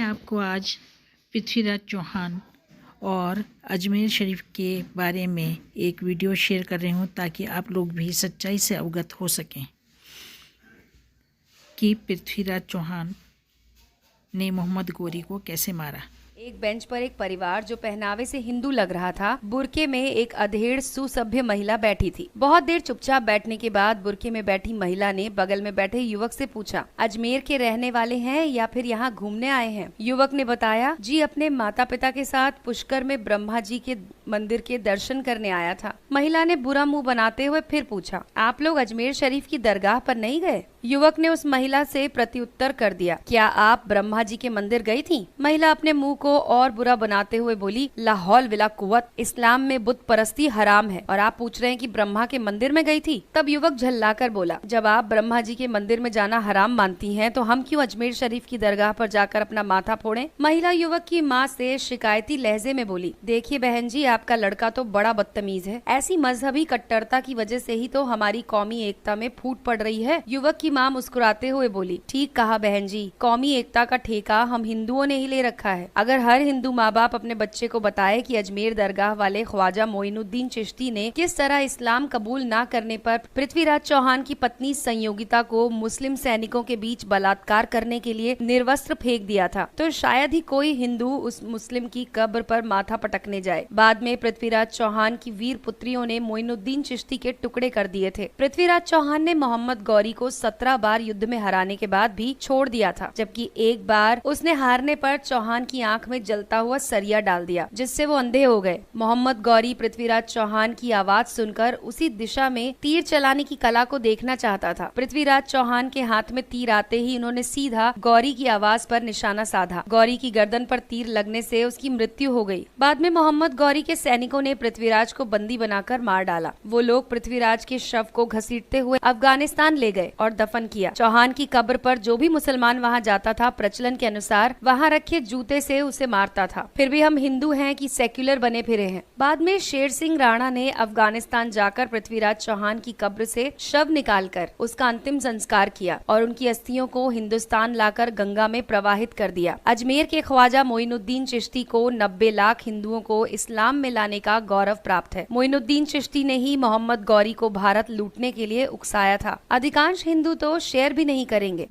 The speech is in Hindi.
मैं आपको आज पृथ्वीराज चौहान और अजमेर शरीफ के बारे में एक वीडियो शेयर कर रही हूँ ताकि आप लोग भी सच्चाई से अवगत हो सकें कि पृथ्वीराज चौहान ने मोहम्मद गौरी को कैसे मारा। एक बेंच पर एक परिवार जो पहनावे से हिंदू लग रहा था, बुरके में एक अधेड़ सुसभ्य महिला बैठी थी। बहुत देर चुपचाप बैठने के बाद बुरके में बैठी महिला ने बगल में बैठे युवक से पूछा, अजमेर के रहने वाले हैं या फिर यहाँ घूमने आए हैं? युवक ने बताया, जी अपने माता पिता के साथ पुष्कर में ब्रह्मा जी के मंदिर के दर्शन करने आया था। महिला ने बुरा मुंह बनाते हुए फिर पूछा, आप लोग अजमेर शरीफ की दरगाह पर नहीं गए? युवक ने उस महिला से प्रत्युत्तर कर दिया, क्या आप ब्रह्मा जी के मंदिर गई थी? महिला अपने मुंह को और बुरा बनाते हुए बोली, लाहौल विला कुव्वत, इस्लाम में बुत परस्ती हराम है और आप पूछ रहे हैं कि ब्रह्मा के मंदिर में गई थी? तब युवक झल्लाकर बोला, जब आप ब्रह्मा जी के मंदिर में जाना हराम मानती हैं तो हम क्यों अजमेर शरीफ की दरगाह पर जाकर अपना माथा फोड़ें? महिला युवक की माँ से शिकायती लहजे में बोली, देखिए बहन जी, आपका लड़का तो बड़ा बदतमीज है। ऐसी मजहबी कट्टरता की वजह से ही तो हमारी कौमी एकता में फूट पड़ रही है। युवक की माँ मुस्कुराते हुए बोली, ठीक कहा बहन जी, कौमी एकता का ठेका हम हिंदुओं ने ही ले रखा है। अगर हर हिंदू माँ बाप अपने बच्चे को बताए कि अजमेर दरगाह वाले ख्वाजा मोइनुद्दीन चिश्ती ने किस तरह इस्लाम कबूल न करने पर पृथ्वीराज चौहान की पत्नी संयोगिता को मुस्लिम सैनिकों के बीच बलात्कार करने के लिए निर्वस्त्र फेंक दिया था, तो शायद ही कोई हिंदू उस मुस्लिम की कब्र पर माथा पटकने जाए। बाद में पृथ्वीराज चौहान की वीर पुत्रियों ने मोइनुद्दीन चिश्ती के टुकड़े कर दिए थे। पृथ्वीराज चौहान ने मोहम्मद गौरी को 17 बार युद्ध में हराने के बाद भी छोड़ दिया था, जबकि एक बार उसने हारने पर चौहान की आंख में जलता हुआ सरिया डाल दिया, जिससे वो अंधे हो गए। मोहम्मद गौरी पृथ्वीराज चौहान की आवाज सुनकर उसी दिशा में तीर चलाने की कला को देखना चाहता था। पृथ्वीराज चौहान के हाथ में तीर आते ही उन्होंने सीधा गौरी की आवाज पर निशाना साधा। गौरी की गर्दन पर तीर लगने से उसकी मृत्यु हो गई। बाद में मोहम्मद गौरी के सैनिकों ने पृथ्वीराज को बंदी बनाकर मार डाला। वो लोग पृथ्वीराज के शव को घसीटते हुए अफगानिस्तान ले गए और दफन किया। चौहान की कब्र पर जो भी मुसलमान वहाँ जाता था, प्रचलन के अनुसार वहाँ रखे जूते से उसे मारता था। फिर भी हम हिंदू हैं कि सेक्युलर बने फिरे हैं। बाद में शेर सिंह राणा ने अफगानिस्तान जाकर पृथ्वीराज चौहान की कब्र से शव निकालकर उसका अंतिम संस्कार किया और उनकी अस्थियों को हिंदुस्तान लाकर गंगा में प्रवाहित कर दिया। अजमेर के ख्वाजा मोइनुद्दीन चिश्ती को 90 लाख हिंदुओं को इस्लाम में लाने का गौरव प्राप्त है। मोइनुद्दीन चिश्ती ने ही मोहम्मद गौरी को भारत लूटने के लिए उकसाया था। अधिकांश हिंदू तो शेयर भी नहीं करेंगे।